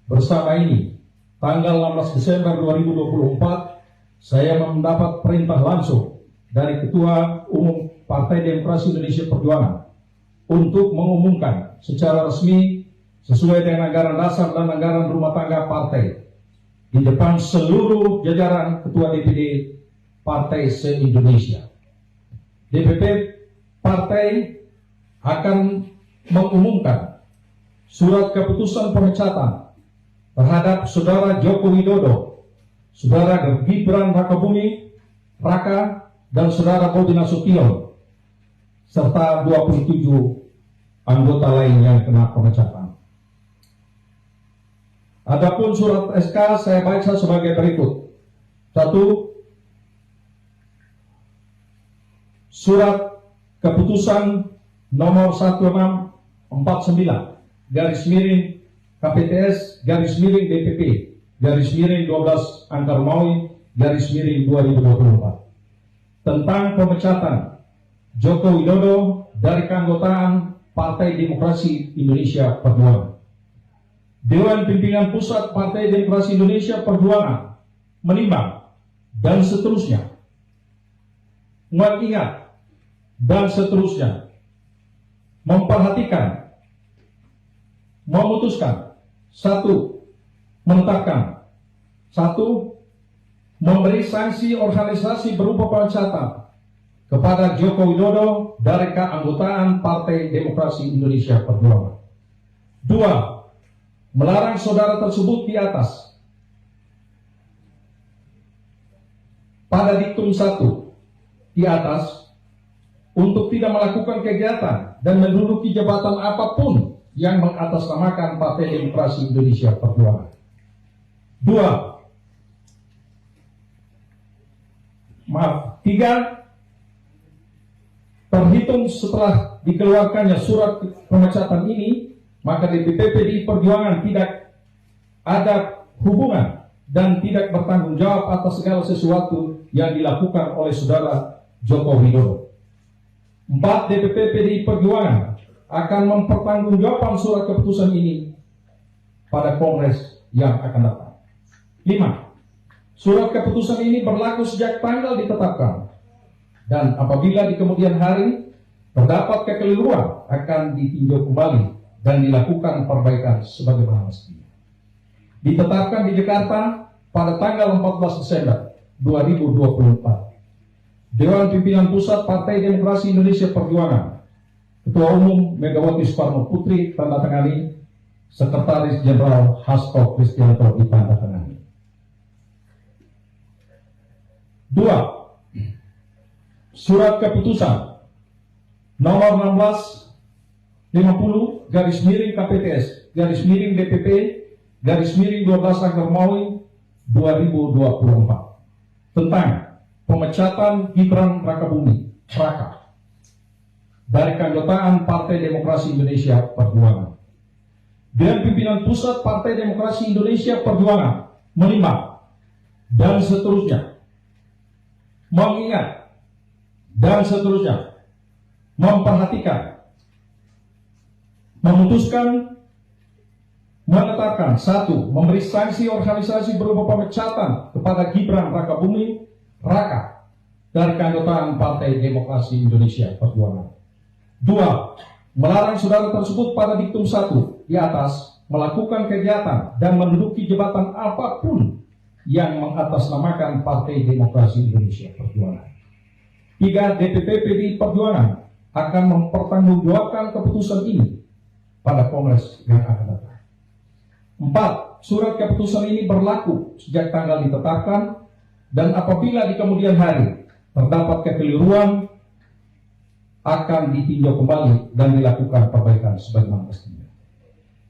bersama ini, tanggal 16 Desember 2024, saya mendapat perintah langsung dari Ketua Umum Partai Demokrasi Indonesia Perjuangan untuk mengumumkan secara resmi sesuai dengan anggaran dasar dan anggaran rumah tangga partai di depan seluruh jajaran Ketua DPD Partai se-Indonesia. DPP Partai akan mengumumkan surat keputusan pemecatan terhadap Saudara Joko Widodo, Saudara Gibran Rakabuming Raka, dan Saudara Bobi Nasution, serta 27 anggota lain yang kena pemecatan. Adapun surat SK saya baca sebagai berikut. 1. Surat keputusan nomor 1649 garis miring KPTS garis miring DPP garis miring 12 Angka Romawi garis miring 2024 tentang pemecatan Joko Widodo dari keanggotaan Partai Demokrasi Indonesia Perjuangan. Dewan Pimpinan Pusat Partai Demokrasi Indonesia Perjuangan menimbang dan seterusnya, mengingat dan seterusnya, memperhatikan, memutuskan, 1. Menetapkan, 1. Memberi sanksi organisasi berupa pemecatan kepada Joko Widodo dari keanggotaan Partai Demokrasi Indonesia Perjuangan. 2. Melarang saudara tersebut di atas pada diktum 1 di atas untuk tidak melakukan kegiatan dan menduduki jabatan apapun yang mengatasnamakan Partai Demokrasi Indonesia Perjuangan. 3. Terhitung setelah dikeluarkannya surat pemecatan ini, maka DPP PDI Perjuangan tidak ada hubungan dan tidak bertanggung jawab atas segala sesuatu yang dilakukan oleh saudara Joko Widodo. 4. DPP PDI Perjuangan akan mempertanggungjawabkan surat keputusan ini pada Kongres yang akan datang. 5. Surat keputusan ini berlaku sejak tanggal ditetapkan, dan apabila di kemudian hari terdapat kekeliruan akan ditinjau kembali dan dilakukan perbaikan sebagaimana mestinya. Ditetapkan di Jakarta pada tanggal 14 Desember 2024. Dewan Pimpinan Pusat Partai Demokrasi Indonesia Perjuangan, Ketua Umum Megawati Soekarno Putri tanda tangani, Sekretaris Jenderal Hasto Kristianto ditanda tangani. 2. Surat keputusan nomor 1650 garis miring KPTS garis miring DPP garis miring 12 Angka Romawi 2024 tentang pemecatan Gibran Rakabuming Raka dari keanggotaan Partai Demokrasi Indonesia Perjuangan. Dewan Pimpinan Pusat Partai Demokrasi Indonesia Perjuangan menimbang dan seterusnya, mengingat dan seterusnya, memperhatikan, memutuskan, menetapkan, 1. Memberi sanksi organisasi berupa pemecatan kepada Gibran Rakabuming Raka dari keanggotaan Partai Demokrasi Indonesia Perjuangan. 2. Melarang saudara tersebut pada diktum 1 di atas melakukan kegiatan dan menduduki jabatan apapun yang mengatasnamakan Partai Demokrasi Indonesia Perjuangan. 3. DPP PDI Perjuangan akan mempertanggungjawabkan keputusan ini pada Kongres yang akan datang. 4. Surat keputusan ini berlaku sejak tanggal ditetapkan, dan apabila di kemudian hari terdapat kekeliruan akan ditinjau kembali dan dilakukan perbaikan sebagaimana mestinya.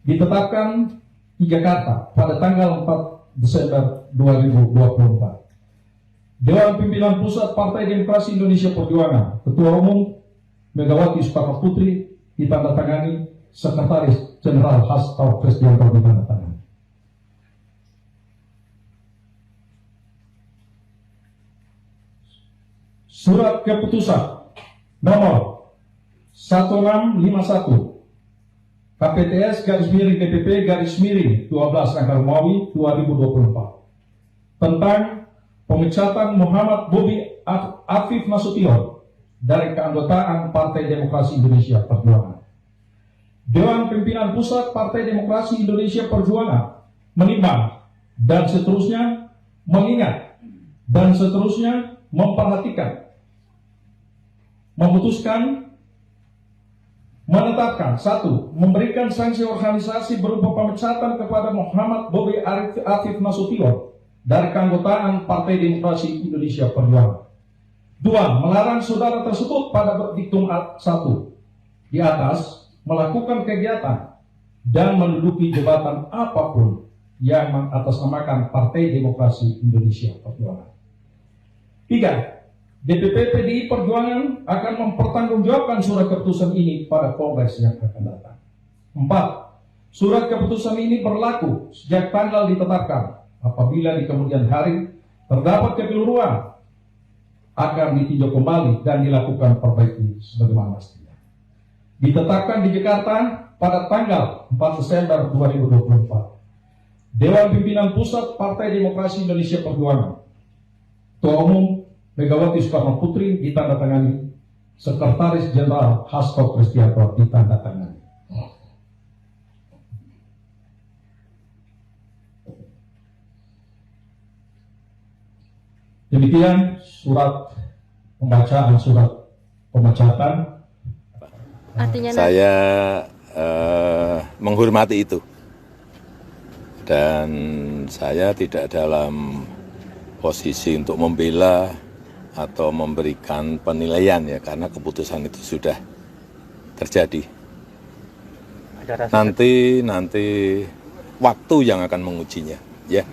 Ditetapkan di Jakarta pada tanggal 4 Desember 2024. Dewan Pimpinan Pusat Partai Demokrasi Indonesia Perjuangan, Ketua Umum Megawati Soekarno Putri ditandatangani, Sekretaris Jenderal Hasto Kristianto ditandatangani. Surat keputusan nomor 1651 KPTS garis miring DPP garis miring 12 angka Romawi 2024 tentang pemecatan Muhammad Bobi Afif Nasution dari keanggotaan Partai Demokrasi Indonesia Perjuangan. Dewan Pimpinan Pusat Partai Demokrasi Indonesia Perjuangan menimbang dan seterusnya mengingat dan seterusnya memperhatikan, memutuskan, menetapkan, 1. Memberikan sanksi organisasi berupa pemecatan kepada Muhammad Bobi Afif Nasution dari keanggotaan Partai Demokrasi Indonesia Perjuangan. 2. Melarang saudara tersebut pada diktum 1 di atas melakukan kegiatan dan menduduki jabatan apapun yang mengatasnamakan Partai Demokrasi Indonesia Perjuangan. 3. DPP PDI Perjuangan akan mempertanggungjawabkan surat keputusan ini pada Kongres yang akan datang. 4. Surat keputusan ini berlaku sejak tanggal ditetapkan. Apabila di kemudian hari terdapat kekeliruan, akan ditinjau kembali dan dilakukan perbaiki sebagaimana mestinya. Ditetapkan di Jakarta pada tanggal 4 Desember 2024. Dewan Pimpinan Pusat Partai Demokrasi Indonesia Perjuangan, Ketua Umum Megawati Soekarno Putri ditandatangani, Sekretaris Jenderal Hasto Kristianto ditandatangani. Demikian surat pembacaan surat pemecatan. Artinya saya menghormati itu dan saya tidak dalam posisi untuk membela atau memberikan penilaian ya, karena keputusan itu sudah terjadi. Nanti waktu yang akan mengujinya ya.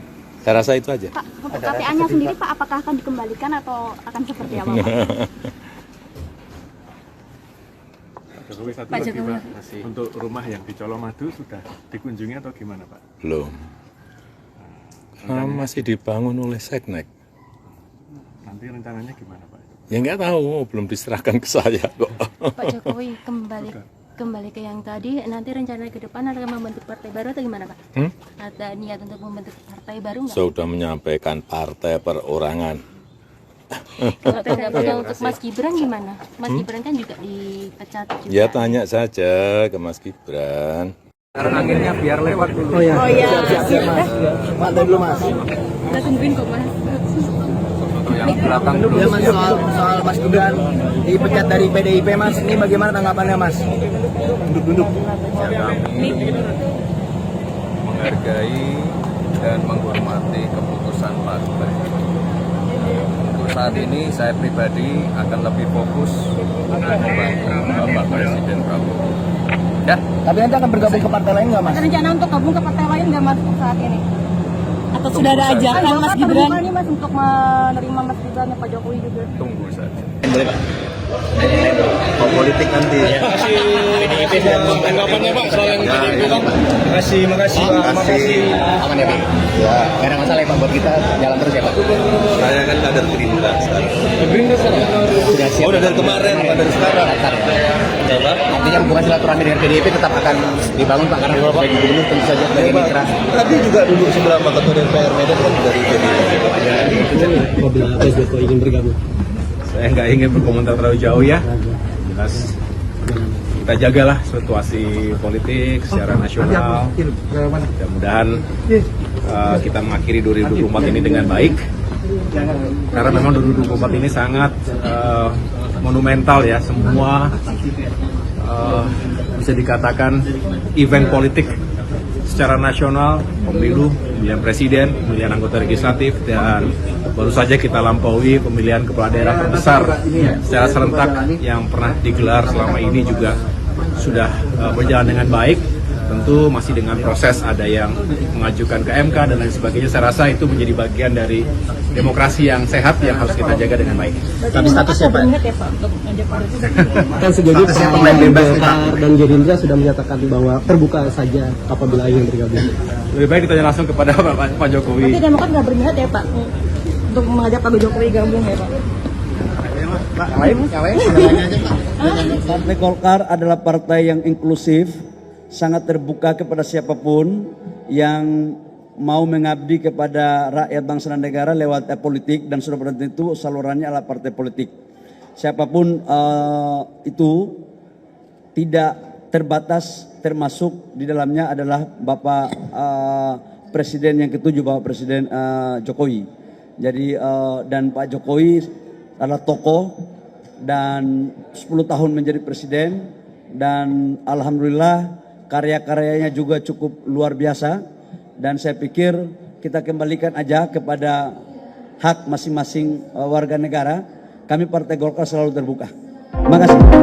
Saya rasa itu aja. Pak, untuk KTA-nya sendiri Pak, apakah akan dikembalikan atau akan seperti apa Pak? Jokowi satu lagi Pak, untuk rumah yang di Colomadu sudah dikunjungi atau gimana Pak? Belum. Masih dibangun oleh Seknek. Nanti rencananya gimana Pak? Ya nggak tahu, belum diserahkan ke saya kok. Pak Jokowi kembali ke yang tadi, nanti rencana ke depan akan membentuk partai baru atau gimana Pak? Ada niat untuk membentuk partai baru nggak? Sudah menyampaikan partai perorangan. Kalau tanggapannya untuk Mas Gibran gimana? Mas Gibran kan juga dipecat juga. Ya tanya saja ke Mas Gibran. Anginnya biar lewat dulu. Oh ya. Siap Mas. Pantai dulu Mas. Kita tungguin kok Mas. Yang belakang dulu. Ya Mas, soal Mas Gibran dipecat dari PDIP Mas, ini bagaimana tanggapannya Mas? Duduk. Kami menghargai dan menghormati keputusan partai. Untuk saat ini saya pribadi akan lebih fokus untuk membantu Bapak Presiden Prabowo. Ya. Tapi nanti akan bergabung ke partai lain nggak Mas? Ada rencana untuk gabung ke partai lain nggak Mas saat ini? Atau Tunggu sudah ada saja. ajakan Mas Gibran nih Mas untuk menerima Mas Gibran Pak Jokowi juga? Tunggu saja. Mau politik nanti. Tanggapannya Pak soal yang PDIP Pak. Makasih Pak. Aman ya Pak? Ya. Gak ada masalah ya Pak buat kita jalan terus ya Pak. Saya kan kader Gerindra sekarang. Gerindra sekarang. Sudah siap. Udah dari kemarin, dari sekarang. Coba. Artinya hubungan silaturahmi dengan PDIP tetap akan dibangun Pak, karena sebagai gubernur tentu saja sebagai mitra. Tadi juga dulu sebelah Pak Ketua DPR Medan kan dari PDIP. Apabila Pak Jokowi ingin bergabung. Saya nggak ingin berkomentar terlalu jauh ya. Jelas kita jagalah situasi politik secara nasional. Mudah-mudahan kita mengakhiri 2024 ini dengan baik. Karena memang 2024 ini sangat monumental ya, semua bisa dikatakan event politik secara nasional, pemilu, pemilihan presiden, pemilihan anggota legislatif, dan baru saja kita lampaui pemilihan kepala daerah terbesar secara serentak yang pernah digelar selama ini juga sudah berjalan dengan baik. Tentu masih dengan proses, ada yang mengajukan ke MK dan lain sebagainya. Saya rasa itu menjadi bagian dari demokrasi yang sehat yang harus kita jaga dengan baik. Tapi statusnya Pak? Kan sejauh ini pemain bebas dan Gerindra sudah menyatakan bahwa terbuka saja apabila ingin bergabung. Lebih baik ditanya langsung kepada Pak Jokowi. Tapi Demokrat nggak berniat ya Pak untuk mengajak Pak Jokowi gabung ya Pak? Partai Golkar adalah partai yang inklusif, sangat terbuka kepada siapapun yang mau mengabdi kepada rakyat bangsa dan negara lewat politik, dan sudah pada tentu salurannya adalah partai politik. Siapapun itu tidak terbatas, termasuk di dalamnya adalah Bapak Presiden yang ke-7, Bapak Presiden Jokowi. Jadi dan Pak Jokowi adalah tokoh dan 10 tahun menjadi presiden, dan alhamdulillah karya-karyanya juga cukup luar biasa, dan saya pikir kita kembalikan aja kepada hak masing-masing warga negara. Kami Partai Golkar selalu terbuka. Terima kasih.